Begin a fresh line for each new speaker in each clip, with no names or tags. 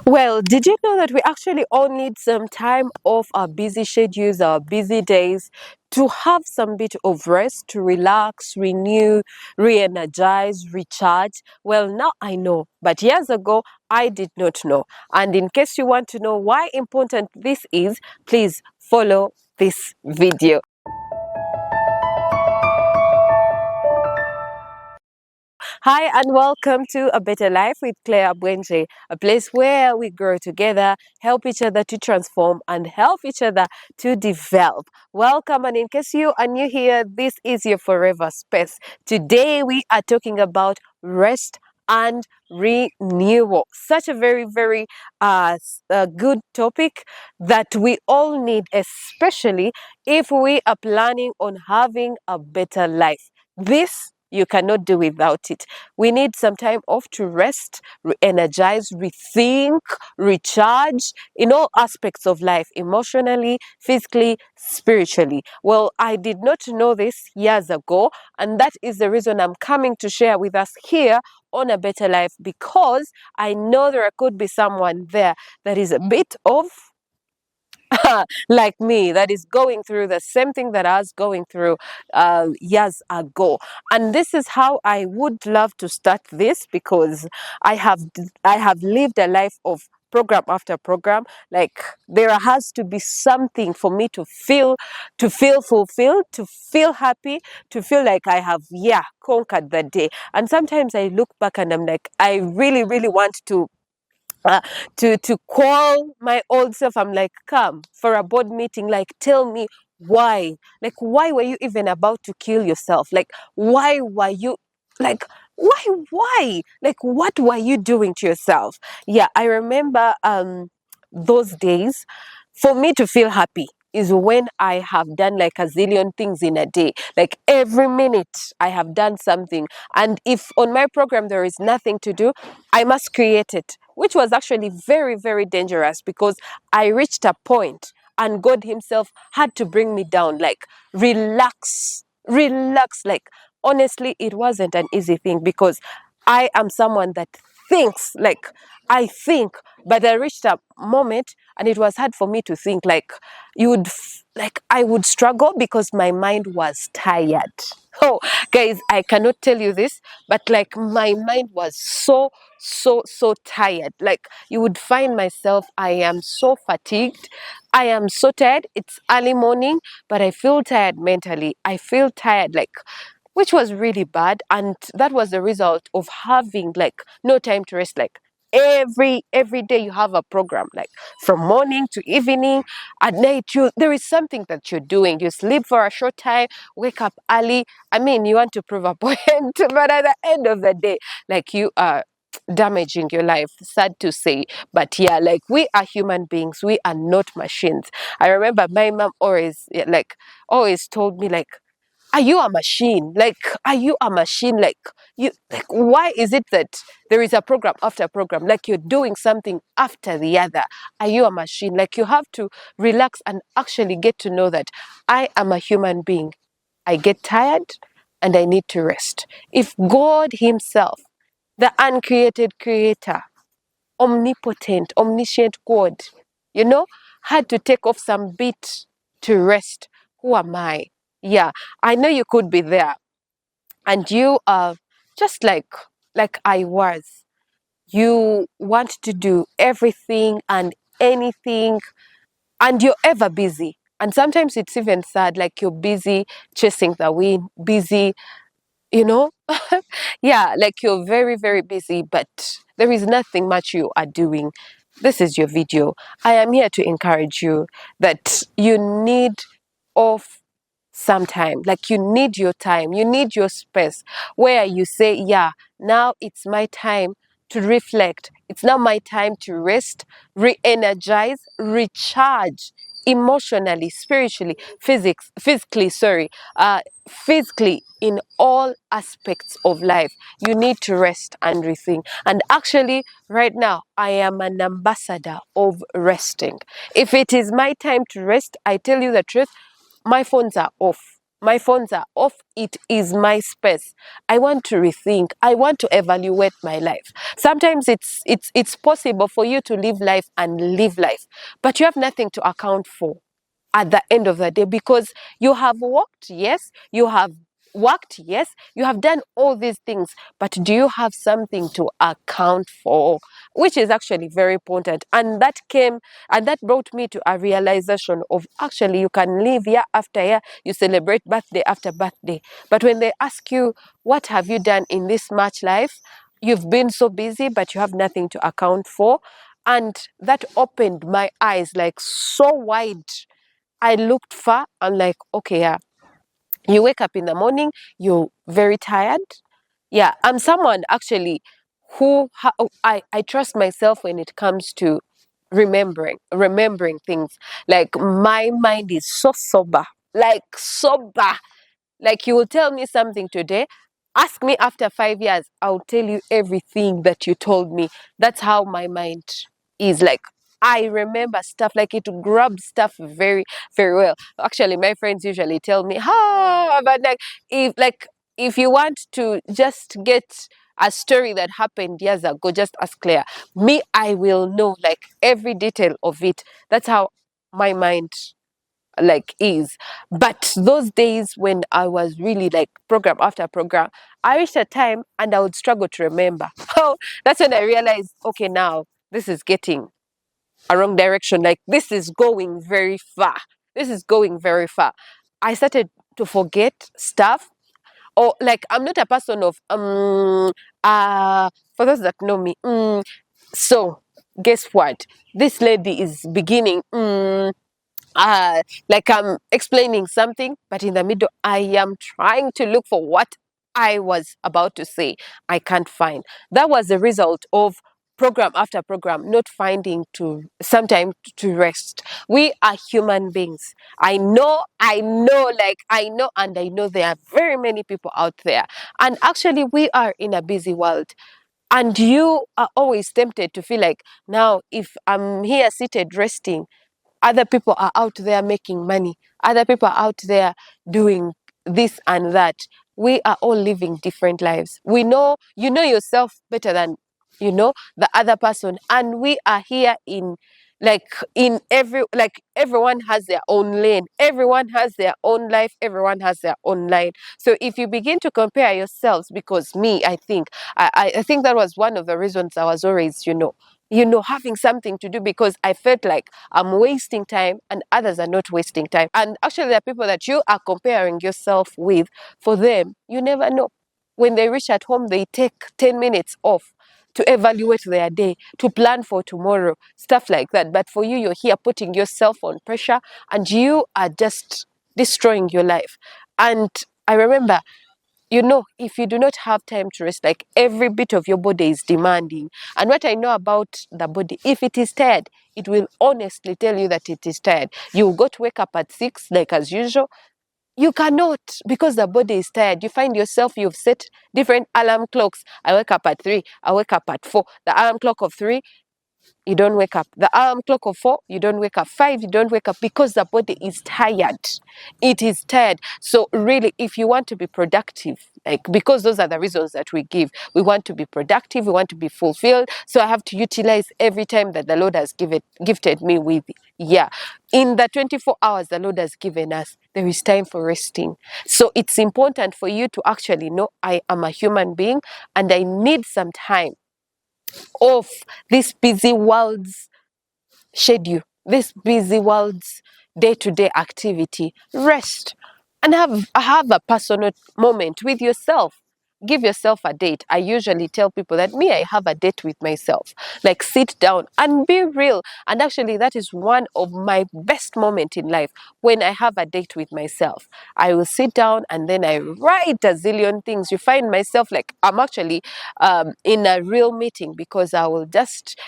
Well, did you know that we actually all need some time off our busy schedules, our busy days, to have some bit of rest, to relax, renew, re-energize, recharge? Well, now I know, but years ago, I did not know. And in case you want to know why important this is, please follow this video. Hi, and welcome to A Better Life with Clare Bwenje, a place where we grow together, help each other to transform, and help each other to develop. Welcome, and in case you are new here, this is your forever space. Today, we are talking about rest and renewal. Such a very good topic that we all need, especially if we are planning on having a better life. This you cannot do without it. We need some time off to rest, re-energize, rethink, recharge in all aspects of life, emotionally, physically, spiritually. Well, I did not know this years ago, and that is the reason I'm coming to share with us here on A Better Life, because I know there could be someone there that is a bit of like me, that is going through the same thing that I was going through years ago. And this is how I would love to start this, because I have lived a life of program after program. Like, there has to be something for me to feel fulfilled, to feel happy, to feel like I have conquered the day. And sometimes I look back and I'm like, I really want uh, to call my old self. I'm like, come for a board meeting, like, tell me why. Like, why were you even about to kill yourself? Like, why were you, like, why, like, what were you doing to yourself? Yeah, I remember those days. For me to feel happy is when I have done like a zillion things in a day. Like, every minute I have done something. And if on my program there is nothing to do, I must create it, which was actually very dangerous, because I reached a point and God Himself had to bring me down. Like, relax. Like, honestly, it wasn't an easy thing, because I am someone that thinks. Like, I think, but I reached a moment and it was hard for me to think. Like, like, I would struggle because my mind was tired. Oh, guys, I cannot tell you this, but like, my mind was so tired. Like, you would find myself, I am so fatigued, I am so tired. It's early morning, but I feel tired mentally. I feel tired, like, which was really bad. And that was the result of having like no time to rest. Like, every day you have a program, like from morning to evening. At night, there is something that you're doing. You sleep for a short time, wake up early. I mean, you want to prove a point, but at the end of the day, like, you are damaging your life. Sad to say, but yeah, like, we are human beings, we are not machines. I remember my mom always, yeah, like, always told me, like, are you a machine? Like, are you a machine? Like, you, like, why is it that there is a program after program, like, you're doing something after the other? Are you a machine? Like, you have to relax and actually get to know that I am a human being. I get tired and I need to rest. If God Himself, the uncreated creator, omnipotent, omniscient God, had to take off some bit to rest, who am I? Yeah, I know you could be there and you are just like I was. You want to do everything and anything, and you're ever busy. And sometimes it's even sad, like, you're busy chasing the wind, busy, you know yeah, like, you're very busy, but there is nothing much you are doing. This is your video. I am here to encourage you that you need off some time. Like, you need your time, you need your space, where you say, yeah, now it's my time to reflect. It's now my time to rest, re-energize, recharge, emotionally, spiritually, physically, sorry, physically, in all aspects of life. You need to rest and rethink. And actually, right now, I am an ambassador of resting. If it is my time to rest, I tell you the truth, my phones are off. my phones are off. It is my space. I want to rethink. I want to evaluate my life. Sometimes it's possible for you to live life and live life, but you have nothing to account for at the end of the day, because you have worked, yes, you have worked, yes, you have done all these things, but do you have something to account for? Which is actually very important. And that brought me to a realization of, actually, you can live year after year, you celebrate birthday after birthday, but when they ask you, what have you done in this much life, you've been so busy, but you have nothing to account for. And that opened my eyes like so wide. I looked far. I'm like, okay, yeah. You wake up in the morning, you're very tired. Yeah, I'm someone actually I trust myself when it comes to remembering things. Like, my mind is so sober, like sober. Like, you will tell me something today, ask me after 5 years, I'll tell you everything that you told me. That's how my mind is. Like, I remember stuff, like it grabs stuff very, very well. Actually, my friends usually tell me, but if you want to just get a story that happened years ago, just ask Claire. Me, I will know like every detail of it. That's how my mind like is. But those days when I was really like program after program, I reached a time and I would struggle to remember. Oh, that's when I realized, okay, now this is getting a wrong direction. Like, this is going very far. This is going very far. I started to forget stuff. Or, like, I'm not a person of for those that know me, so guess what? This lady is beginning like I'm explaining something, but in the middle, I am trying to look for what I was about to say. I can't find. That was the result of program after program, not finding to sometime to rest. We are human beings. And I know there are very many people out there. And actually, we are in a busy world. And you are always tempted to feel like, now, if I'm here seated resting, other people are out there making money. Other people are out there doing this and that. We are all living different lives. We know, you know yourself better than you know the other person. And we are here everyone has their own lane. Everyone has their own life. Everyone has their own line. So if you begin to compare yourselves, because me, I think that was one of the reasons I was always, having something to do, because I felt like I'm wasting time and others are not wasting time. And actually, there are people that you are comparing yourself with. For them, you never know. When they reach at home, they take 10 minutes off to evaluate their day, to plan for tomorrow, stuff like that. But for you, you're here putting yourself on pressure and you are just destroying your life. And I remember, if you do not have time to rest, like, every bit of your body is demanding. And what I know about the body, if it is tired, it will honestly tell you that it is tired. You will go to wake up at 6, like as usual. You cannot, because the body is tired. You find yourself, you've set different alarm clocks. I wake up at 3, I wake up at 4. The alarm clock of 3, you don't wake up. The alarm clock of 4, you don't wake up. 5, you don't wake up, because the body is tired. It is tired. So really, if you want to be productive, like, because those are the reasons that we give. We want to be productive. We want to be fulfilled. So I have to utilize every time that the Lord has gifted me with. Yeah. In the 24 hours the Lord has given us, there is time for resting. So it's important for you to actually know, I am a human being and I need some time off this busy world's schedule, this busy world's day-to-day activity. Rest and have a personal moment with yourself. Give yourself a date. I usually tell people that I have a date with myself. Like, sit down and be real. And actually, that is one of my best moments in life, when I have a date with myself. I will sit down and then I write a zillion things. You find myself like I'm actually in a real meeting, because I will just,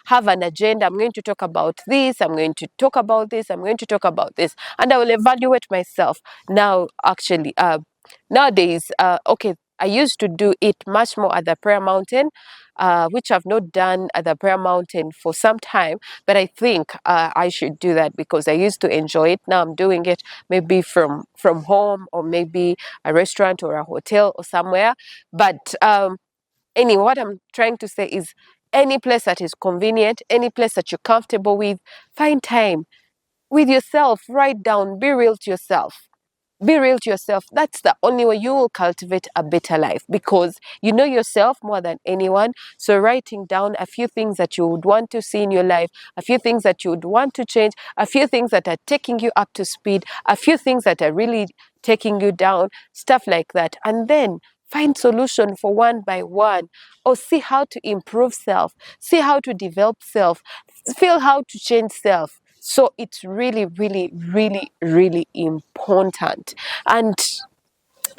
have an agenda. I'm going to talk about this. I'm going to talk about this. I'm going to talk about this. And I will evaluate myself. Now, actually, nowadays, okay, I used to do it much more at the prayer mountain, which I've not done at the prayer mountain for some time. But I think I should do that because I used to enjoy it. Now I'm doing it maybe from home, or maybe a restaurant or a hotel or somewhere. But anyway, what I'm trying to say is, any place that is convenient, any place that you're comfortable with, find time with yourself. Write down, be real to yourself. Be real to yourself. That's the only way you will cultivate a better life, because you know yourself more than anyone. So writing down a few things that you would want to see in your life, a few things that you would want to change, a few things that are taking you up to speed, a few things that are really taking you down, stuff like that. And then find solution for one by one, or see how to improve self, see how to develop self, feel how to change self. So it's really, really, really, really important. And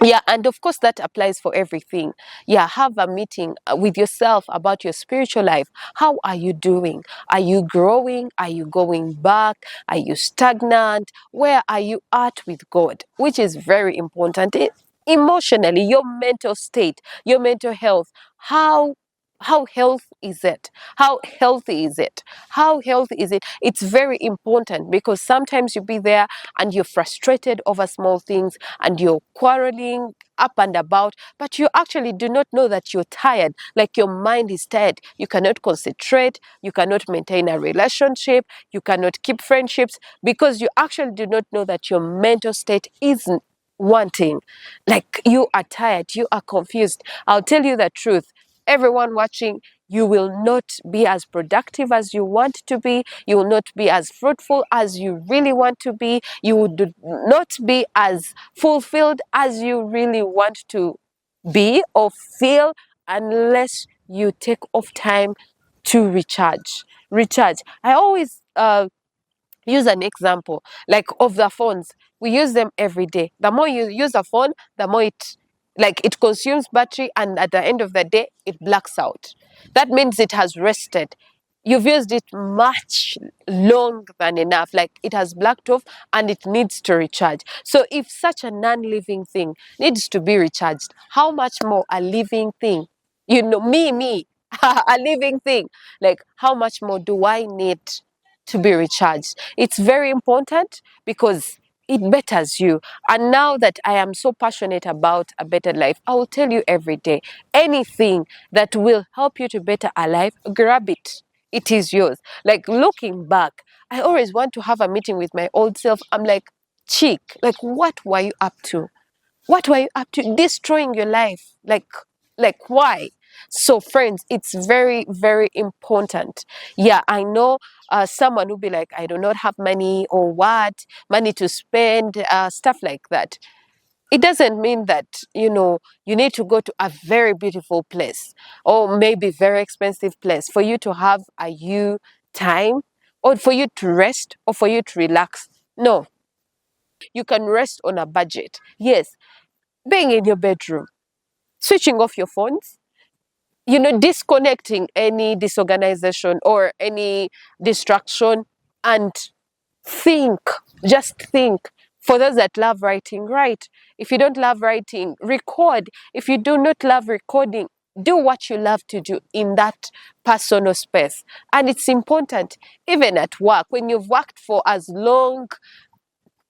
yeah, and of course that applies for everything. Yeah, have a meeting with yourself about your spiritual life. How are you doing? Are you growing? Are you going back? Are you stagnant? Where are you at with God? Which is very important. Emotionally, your mental state, your mental health, how health is it? How healthy is it? How healthy is it? It's very important, because sometimes you be there and you're frustrated over small things and you're quarreling up and about, but you actually do not know that you're tired. Like, your mind is tired. You cannot concentrate. You cannot maintain a relationship. You cannot keep friendships, because you actually do not know that your mental state isn't wanting. Like, you are tired. You are confused. I'll tell you the truth. Everyone watching, you will not be as productive as you want to be. You will not be as fruitful as you really want to be. You would not be as fulfilled as you really want to be or feel, unless you take off time to recharge. I always use an example like of the phones. We use them every day. The more you use a phone, the more it consumes battery, and at the end of the day it blacks out. That means it has rested. You've used it much longer than enough. Like, it has blacked off and it needs to recharge. So if such a non-living thing needs to be recharged, how much more a living thing? Me, a living thing. Like, how much more do I need to be recharged? It's very important, because it betters you. And now that I am so passionate about a better life, I will tell you every day, anything that will help you to better a life, grab it. It is yours. Like, looking back, I always want to have a meeting with my old self. I'm like, chick, like, what were you up to? What were you up to? Destroying your life. Like why? So friends, it's very, very important. Yeah, I know someone will be like, I do not have money, or what, money to spend, stuff like that. It doesn't mean that, you need to go to a very beautiful place, or maybe very expensive place, for you to have a you time, or for you to rest, or for you to relax. No, you can rest on a budget. Yes, being in your bedroom, switching off your phones, disconnecting any disorganization or any distraction, and think, just think. For those that love writing, write. If you don't love writing, record. If you do not love recording, do what you love to do in that personal space. And it's important, even at work, when you've worked for as long,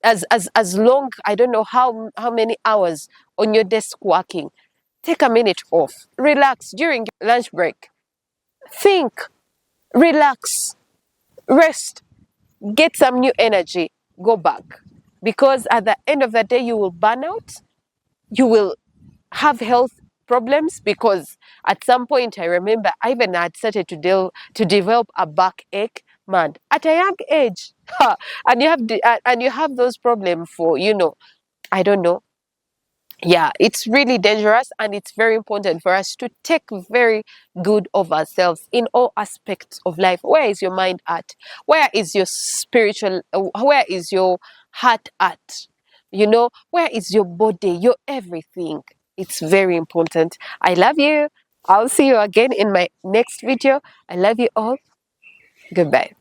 I don't know how many hours on your desk working, take a minute off, relax during your lunch break, think, relax, rest, get some new energy, go back. Because at the end of the day, you will burn out, you will have health problems, because at some point, I remember I even had started to develop a backache, man, at a young age. And you have those problems for, I don't know. Yeah, it's really dangerous, and it's very important for us to take very good of ourselves in all aspects of life. Where is your mind at? Where is your where is your heart at? Where is your body, your everything? It's very important. I love you. I'll see you again in my next video. I love you all. Goodbye.